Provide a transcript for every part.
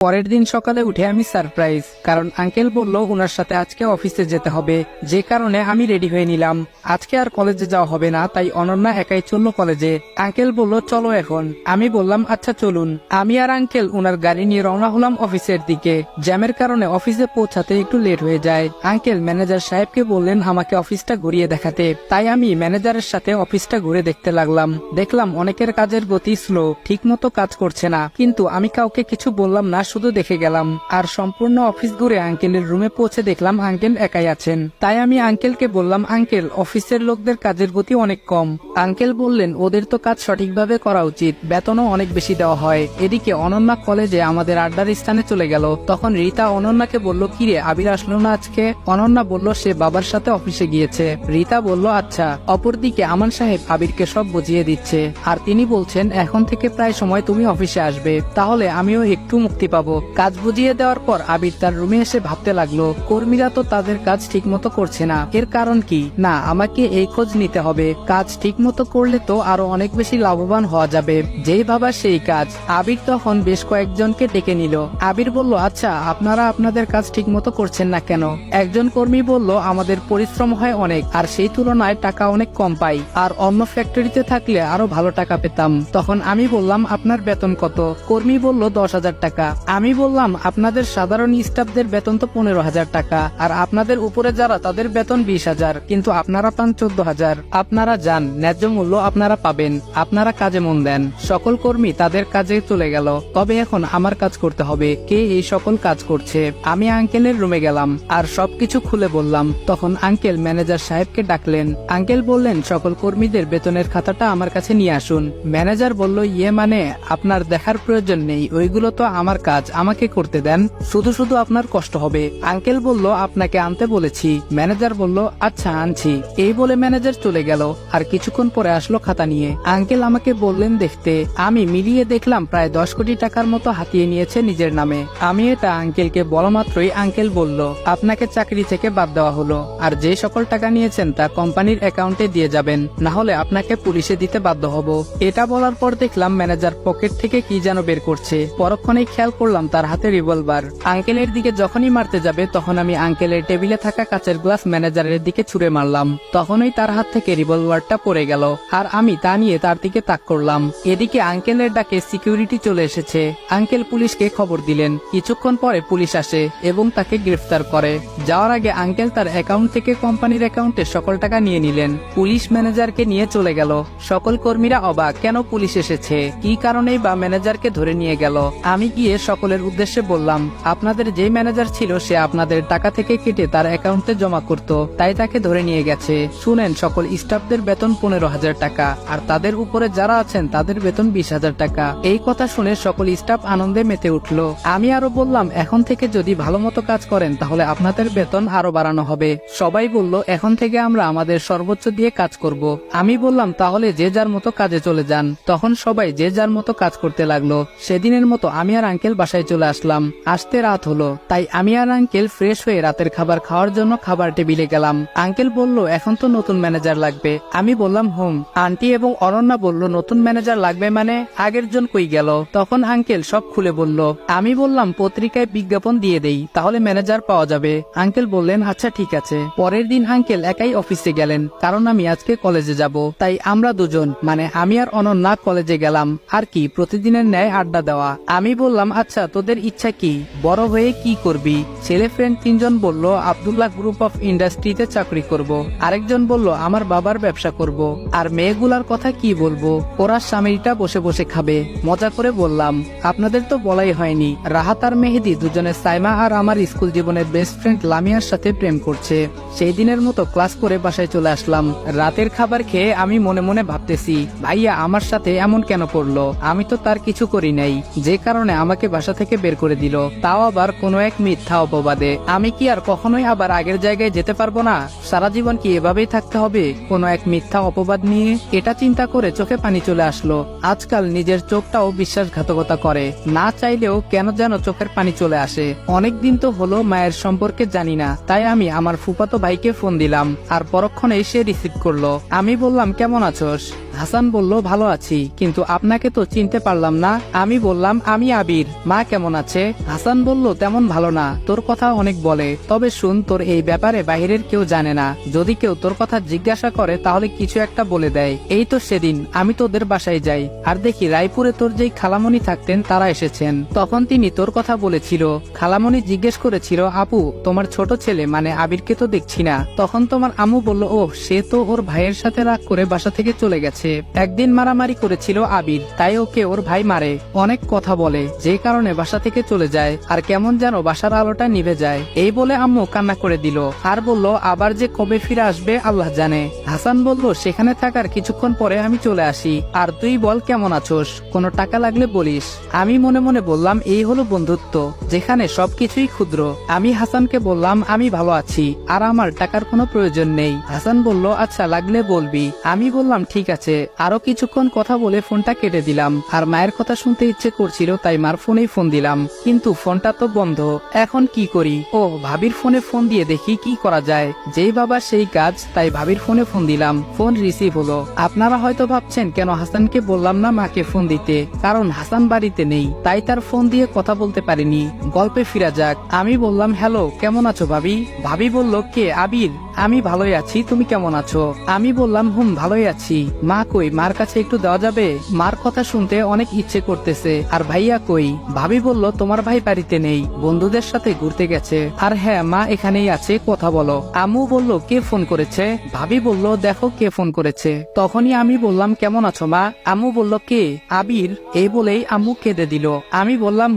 পরের দিন সকালে উঠে আমি সারপ্রাইজ, কারণ আঙ্কেল বলল ওনার সাথে আজকে অফিসে যেতে হবে, যে কারণে আমি রেডি হয়ে নিলাম। আজকে আর কলেজে যাওয়া হবে না, তাই অনন্যা একাই চললো কলেজে। আঙ্কেল বলল চলো এখন। আমি বললাম আচ্ছা চলুন। আমি আর আঙ্কেল ওনার গাড়ি নিয়ে রওনা হলাম অফিসের দিকে। জ্যামের কারণে অফিসে পৌঁছাতে একটু লেট হয়ে যায়। আঙ্কেল ম্যানেজার সাহেবকে বললেন আমাকে অফিসটা ঘুরিয়ে দেখাতে, তাই আমি ম্যানেজারের সাথে অফিসটা ঘুরে দেখতে লাগলাম। দেখলাম অনেকের কাজের গতি স্লো, ঠিক মতো কাজ করছে না, কিন্তু আমি কাউকে কিছু বললাম না, শুধু দেখে গেলাম। আর সম্পূর্ণ অফিস ঘুরে আঙ্কেলের রুমে পৌঁছে দেখলাম আঙ্কেল একাই আছেন। তাই আমি আঙ্কেলকে বললাম আঙ্কেল অফিসের লোকদের কাজের গতি অনেক কম। আঙ্কেল বললেন ওদের তো কাজ সঠিকভাবে করা উচিত, বেতনও অনেক বেশি দেওয়া হয়। এদিকে অনন্যা কলেজে আমাদের আড্ডার স্থানে চলে গেল। তখন রীতা অনন্যাকে বলল কিরে আবির আসলো না আজকে? অনন্যা বলল সে বাবার সাথে অফিসে গিয়েছে। রীতা বলল আচ্ছা। অপরদিকে আমান সাহেব আবিরকে সব বুঝিয়ে দিচ্ছে, আর তিনি বলছেন এখন থেকে প্রায় সময় তুমি অফিসে আসবে, তাহলে আমিও একটু মুক্তি পাবো। কাজ বুঝিয়ে দেওয়ার পর আবির তার রুমে এসে ভাবতে লাগলো কর্মীরা তো তাদের কাজ ঠিক মতো করছে না, এর কারণ কি? না, আমাকে এই খোঁজ নিতে হবে। কাজ ঠিক মতো করলে তো আরো অনেক বেশি লাভবান হওয়া যাবে। যেই ভাবা সেই কাজ। আবির তখন বেশ কয়েকজনকে ডেকে নিল। আবির বলল আচ্ছা আপনারা আপনাদের কাজ ঠিক মতো করছেন না কেন? একজন কর্মী বলল আমাদের পরিশ্রম হয় অনেক, আর সেই তুলনায় টাকা অনেক কম পাই, আর অন্য ফ্যাক্টরিতে থাকলে আরো ভালো টাকা পেতাম। তখন আমি বললাম আপনার বেতন কত? কর্মী বলল 10,000 টাকা। আমি বললাম আপনাদের সাধারণ স্টাফদের বেতন তো 15,000 টাকা, আর আপনাদের উপরে যারা তাদের বেতন 20,000, কিন্তু আপনারা পান 14,000। আপনারা যান, ন্যায্য মূল্য আপনারা পাবেন, আপনারা কাজে মন দেন। সকল কর্মী তাদের কাজে চলে গেল। তবে এখন আমার কাজ করতে হবে। কে এই সকল কাজ করছে? আমি আঙ্কেলের রুমে গেলাম আর সবকিছু খুলে বললাম। তখন আঙ্কেল ম্যানেজার সাহেবকে ডাকলেন। আঙ্কেল বললেন সকল কর্মীদের বেতনের খাতাটা আমার কাছে নিয়ে আসুন। ম্যানেজার বলল ইয়ে মানে আপনার দেখার প্রয়োজন নেই, ওইগুলো তো আমার কাজ, আমাকে করতে দেন, শুধু শুধু আপনার কষ্ট হবে। আঙ্কেল বলল আপনাকে আনতে বলেছি। ম্যানেজার বলল আচ্ছা আনছি। এই বলে ম্যানেজার চলে গেল। আর কিছুক্ষণ পরে আসলো খাতা নিয়ে। আঙ্কেল আমাকে বললেন দেখতে। আমি মিলিয়ে দেখলাম প্রায় 10 কোটি টাকার মতো হাতিয়ে নিয়েছে নিজের নামে। আমি এটা আঙ্কেলকে বলা মাত্রই আঙ্কেল বলল আপনাকে চাকরি থেকে বাদ দেওয়া হলো, আর যে সকল টাকা নিয়েছেন তা কোম্পানির অ্যাকাউন্টে দিয়ে যাবেন, না হলে আপনাকে পুলিশে দিতে বাধ্য হব। এটা বলার পর দেখলাম ম্যানেজার পকেট থেকে কি যেন বের করছে। পরক্ষণেই খেয়াল করলাম তার হাতে রিভলভার। আঙ্কেলের দিকে যখনই মারতে যাবে তখন আমি আঙ্কেলের টেবিলে থাকা কাচের গ্লাস ম্যানেজারের দিকে ছুঁড়ে মারলাম। তখনই তার হাত থেকে রিভলভারটা পড়ে গেল, আর আমি তা নিয়ে তার দিকে তাক করলাম। এদিকে আঙ্কেলের ডাকে সিকিউরিটি চলে এসেছে। আঙ্কেল পুলিশকে খবর দিলেন। কিছুক্ষণ পরে পুলিশ আসে এবং তাকে গ্রেফতার করে। যাওয়ার আগে আঙ্কেল তার অ্যাকাউন্ট থেকে কোম্পানির অ্যাকাউন্টে সকল টাকা নিয়ে নিলেন। পুলিশ ম্যানেজারকে নিয়ে চলে গেল। সকল কর্মীরা অবাক, কেন পুলিশ এসেছে, কি কারণেই বা ম্যানেজারকে ধরে নিয়ে গেল। আমি গিয়ে সকলের উদ্দেশ্যে বললাম আপনাদের যে ম্যানেজার ছিল সে আপনাদের টাকা থেকে কেটে তার অ্যাকাউন্টে জমা করত, তাই তাকে ধরে নিয়ে গেছে। শুনেন সকল স্টাফদের বেতন 15,000 টাকা, আর তাদের উপরে যারা আছেন তাদের বেতন 20,000 টাকা। এই কথা শুনে সকল স্টাফ আনন্দে মেতে উঠল। আমি আরো বললাম এখন থেকে যদি ভালো মতো কাজ করেন তাহলে আপনাদের বেতন আরো বাড়ানো হবে। সবাই বলল এখন থেকে আমরা আমাদের সর্বোচ্চ দিয়ে কাজ করব। আমি বললাম তাহলে যে যার মতো কাজে চলে যান। তখন সবাই যে যার মতো কাজ করতে লাগলো। সেদিনের মতো আমি আর আঙ্কেল বাসায় চলে আসলাম। আসতে রাত হলো, তাই আমি আর আঙ্কেল ফ্রেশ হয়ে রাতের খাবার খাওয়ার জন্য খাবার টেবিলে গেলাম। আঙ্কেল বলল এখন তো নতুন ম্যানেজার লাগবে। আমি বললাম হুম। আন্টি এবং অনন্যা বলল নতুন ম্যানেজার লাগবে মানে আগের জন কই গেল? তখন আঙ্কেল সব খুলে বলল। আমি বললাম পত্রিকায় বিজ্ঞাপন দিয়ে দেই, তাহলে ম্যানেজার পাওয়া যাবে। আঙ্কেল বললেন আচ্ছা ঠিক আছে। পরের দিন আঙ্কেল একাই অফিসে গেলেন, কারণ আমি আজকে কলেজে যাব। তাই আমরা দুজন মানে আমি আর অনন্যা কলেজে গেলাম। আর কি প্রতিদিনের ন্যায় আড্ডা দেওয়া। আমি বললাম আচ্ছা তোদের ইচ্ছা কি, বড় হয়ে কি করবি? ছেলে ফ্রেন্ড 3 জন বলল আব্দুল্লাহ গ্রুপ অফ ইন্ডাস্ট্রিতে চাকরি করব। আরেকজন বলল আমার বাবার ব্যবসা করব। আর মেয়েগুলার কথা কি বলবো, ওরা স্বামীটা বসে বসে খাবে। মজা করে বললাম আপনাদের তো বলাই হয়নি, রাহাত আর মেহেদি দুজনে সাইমা আর আমার স্কুল জীবনের বেস্ট ফ্রেন্ড লামিয়ার সাথে প্রেম করছে। সেই দিনের মতো ক্লাস করে বাসায় চলে আসলাম। রাতের খাবার খেয়ে আমি মনে মনে ভাবতেছি ভাইয়া আমার সাথে এমন কেন করলো, আমি তো তার কিছু করি নাই, যে কারণে আমাকে বাসা থেকে বের করে দিল, তাও আবার কোনো এক মিথ্যা অপবাদে। আমি কি আর কখনোই আবার আগের জায়গায় যেতে পারবো না? সারা জীবন কি এভাবেই থাকতে হবে কোনো এক মিথ্যা অপবাদ নিয়ে? এটা চিন্তা করে চোখে পানি চলে আসলো। আজকাল নিজের চোখটাও বিশ্বাসঘাতকতা করে, না চাইলেও কেন যেন চোখের পানি চলে আসে। অনেকদিন তো হলো মায়ের সম্পর্কে জানি না, তাই আমি আমার ফুফাতো ভাইকে ফোন দিলাম, আর পরক্ষণে সে রিসিভ করলো। আমি বললাম কেমন আছোস? হাসান বলল, ভালো আছি, কিন্তু আপনাকে তো চিনতে পারলাম না। আমি বললাম, আমি আবির। মা কেমন আছে? হাসান বলল, তেমন ভালো না, তোর কথা অনেক বলে, তবে শুন, তোর এই ব্যাপারে বাইরের কেউ জানে না। যদি কেউ তোর কথা জিজ্ঞাসা করে তাহলে কিছু একটা বলে দেয়। এই তো সেদিন আমি তোদের বাসায় যাই, আর দেখি রায়পুরে তোর যেই খালামণি থাকতেন তারা এসেছেন। তখন তিনি তোর কথা বলেছিল। খালামণি জিজ্ঞেস করেছিল, আপু, তোমার ছোট ছেলে মানে আবিরকে তো দেখছি না। তখন তোমার আম্মু বলল, ও, সে তো ওর ভাইয়ের সাথে রাগ করে বাসা থেকে চলে গেছে। একদিন মারামারি করেছিল আবির, তাই ওকে ওর ভাই মারে, অনেক কথা বলে, যে কারণে বাসা থেকে চলে যায়, আর কেমন যেন বাসার আলোটা নিভে যায়। এই বলে আম্মু কান্না করে দিল, আর বলল, আবার যে কবে ফিরে আসবে আল্লাহ জানে। হাসান বলল, সেখানে থাকার কিছুক্ষণ পরে আমি চলে আসি, আর তুই বল কেমন আছোস, কোনো টাকা লাগলে বলিস। আমি মনে মনে বললাম, এই হলো বন্ধুত্ব, যেখানে সবকিছুই ক্ষুদ্র। আমি হাসানকে বললাম, আমি ভালো আছি, আর আমার টাকার কোনো প্রয়োজন নেই। হাসান বলল, আচ্ছা, লাগলে বলবি। আমি বললাম, ঠিক আছে। আরো কিছুক্ষণ কথা বলে ফোনটা কেটে দিলাম, আর মায়ের কথা শুনতে ইচ্ছে করছিল, তাই মার ফোনেই ফোন দিলাম, কিন্তু ফোনটা তো বন্ধ। এখন কি করি? ও, ভাবির ফোনে ফোন দিয়ে দেখি কি করা যায়। যেই বাবা সেই কাজ, তাই ভাবির ফোনে ফোন দিলাম। ফোন রিসিভ হলো। আপনারা হয়তো ভাবছেন কেন হাসানকে বললাম না মাকে ফোন দিতে, কারণ হাসান বাড়িতে নেই, তাই তার ফোন দিয়ে কথা বলতে পারিনি। গল্পে ফিরা যাক। আমি বললাম, হ্যালো, কেমন আছো ভাবি? ভাবি বলল, কে? আবির। আমি ভালোই আছি, তুমি কেমন আছো? আমি বললাম, ভালোই আছি। মা কই? মার কাছে একটু দেওয়া যাবে? মার কথা শুনতে অনেক ইচ্ছে করতেছে। আর ভাইয়া কই? ভাবি বলল, তোমার ভাই বাড়িতে নেই, বন্ধুদের সাথে ঘুরতে গেছে। আর হ্যাঁ, মা এখানেই আছে, কথা বলো। আম্মু বলল, কে ফোন করেছে? ভাবি বলল, দেখো কে ফোন করেছে। তখনই আমি বললাম, কেমন আছো মা? আম্মু বলল, কে? আবির। এই বলেই আম্মু কেঁদে দিল। আমি বললাম,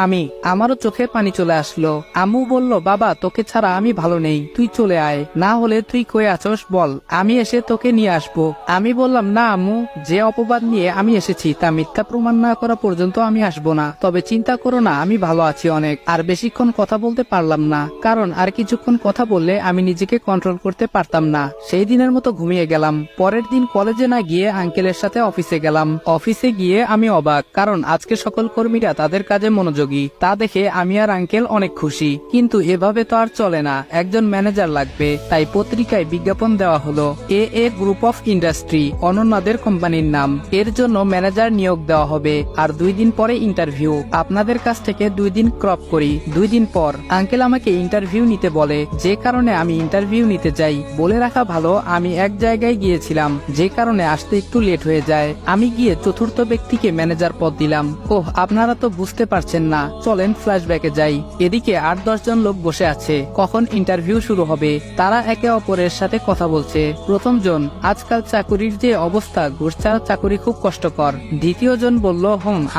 আমি। আমারও চোখে পানি চলে আসলো। আম্মু বলল, বাবা, তোকে ছাড়া আমি ভালো নেই, তুই চলে আয়, না হলে তুই কই আছোস বল, আমি এসে তোকে নিয়ে আসবো। আমি বললাম, না আম্মু, যে অপবাদ নিয়ে আমি এসেছি তা মিথ্যা প্রমাণ না করা পর্যন্ত আমি আসবো না। তবে চিন্তা করো না, আমি ভালো আছি অনেক। আর বেশিক্ষণ কথা বলতে পারলাম না, কারণ আর কিছুক্ষণ কথা বললে আমি নিজেকে কন্ট্রোল করতে পারতাম না। সেই দিনের মতো ঘুমিয়ে গেলাম। পরের দিন কলেজে না গিয়ে আঙ্কেলের সাথে অফিসে গেলাম। অফিসে গিয়ে আমি অবাক, কারণ আজকে সকল কর্মীরা তাদের কাজে মনোযোগী। তা দেখে আমি আর আঙ্কেল অনেক খুশি। কিন্তু এভাবে তো আর চলে না, একজন ম্যানেজার লাগবে। তাই পত্রিকায় বিজ্ঞাপন দেওয়া হলো। এ গ্রুপ অফ ইন্ডাস্ট্রি, অনন্যাদের কোম্পানির নাম। এর জন্য ম্যানেজার নিয়োগ দেওয়া হবে, আর 2 দিন পরে ইন্টারভিউ। আপনাদের কাছ থেকে 2 দিন ক্রপ করি। 2 দিন পর আঙ্কেল আমাকে ইন্টারভিউ নিতে বলে, যে কারণে আমি ইন্টারভিউ নিতে যাই। বলে রাখা ভালো, আমি এক জায়গায় গিয়েছিলাম, যে কারণে আসতে একটু লেট হয়ে যায়। আমি গিয়ে চতুর্থ ব্যক্তিকে ম্যানেজার পদ দিলাম। ওহ, আপনারা তো বুঝতে পারছেন না, চলেন ফ্ল্যাশব্যাকে যাই। এদিকে 8-10 জন লোক বসে আছে, কখন ইন্টারভিউ শুরু হবে। তারা একে অপরের সাথে কথা বলছে। প্রথম জন, আজকাল চাকুরির যে অবস্থা, ঘুষ ছাড়া চাকুরি খুব কষ্টকর। দ্বিতীয় জন বলল,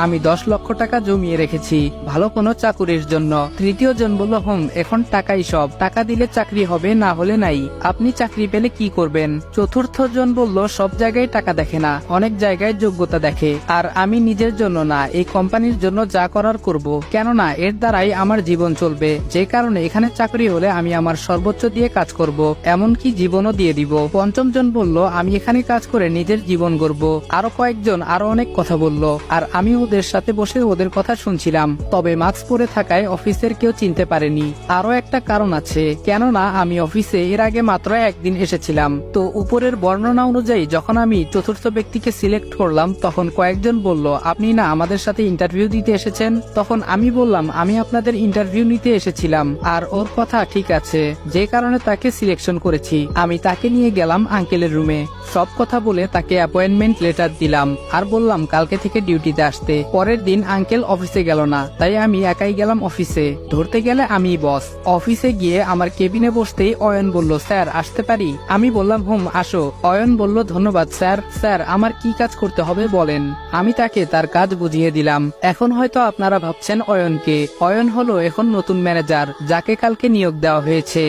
আমি 10 লক্ষ টাকা জমিয়ে রেখেছি ভালো কোনো চাকুরির জন্য। তৃতীয় জন বলল, এখন টাকাই সব, টাকা দিলে চাকরি হবে, না হলে নাই, আপনি চাকরি পেলে কি করবেন? চতুর্থ জন বলল, সব জায়গায় টাকা দেখে না, অনেক জায়গায় যোগ্যতা দেখে, আর আমি নিজের জন্য না, এই কোম্পানির জন্য যা করার করব, কেননা এর দ্বারাই আমার জীবন চলবে। যে কারণে এখানে চাকরি হলে আমি আমার সর্বোচ্চ দিয়ে কাজ করব, এমনকি জীবনও দিয়ে দিব। পঞ্চম জন বলল, আমি এখানে কাজ করে নিজের জীবন গড়ব। আরো কয়েকজন আরো অনেক কথা বলল, আর আমি ওদের সাথে বসে ওদের কথা শুনছিলাম। তবে মাস্ক পরে থাকায় অফিসের কেউ চিনতে পারেনি। আরো একটা কারণ আছে, কেননা আমি অফিসে এর আগে মাত্র একদিন এসেছিলাম। তো উপরের বর্ণনা অনুযায়ী যখন আমি চতুর্থ ব্যক্তিকে সিলেক্ট করলাম, তখন কয়েকজন বলল, আপনি না আমাদের সাথে ইন্টারভিউ দিতে এসেছেন? তখন আমি বললাম, আমি আপনাদের ইন্টারভিউ নিতে এসেছিলাম, আর ওর কথা ঠিক আছে, যে কারণে তাকে সিলেকশন করেছি। আমি তাকে নিয়ে গেলাম আঙ্কেলের রুমে, সব কথা বলে তাকে অ্যাপয়েন্টমেন্ট লেটার দিলাম, আর বললাম কালকে থেকে ডিউটিতে আসতে। পরের দিন আঙ্কেল অফিসে গেল না, তাই আমি একাই গেলাম অফিসে। ধরতে গেলে আমি বস। অফিসে গিয়ে আমার কেবিনে বসতেই অয়ন বলল, স্যার আসতে পারি? আমি বললাম, আসো। অয়ন বলল, ধন্যবাদ স্যার। স্যার, আমার কি কাজ করতে হবে বলেন। আমি তাকে তার কাজ বুঝিয়ে দিলাম। এখন হয়তো আপনারা ভাবছেন অয়নকে। অয়ন হলো এখন নতুন ম্যানেজার, যাকে কালকে নিয়োগ দেওয়া হয়েছে।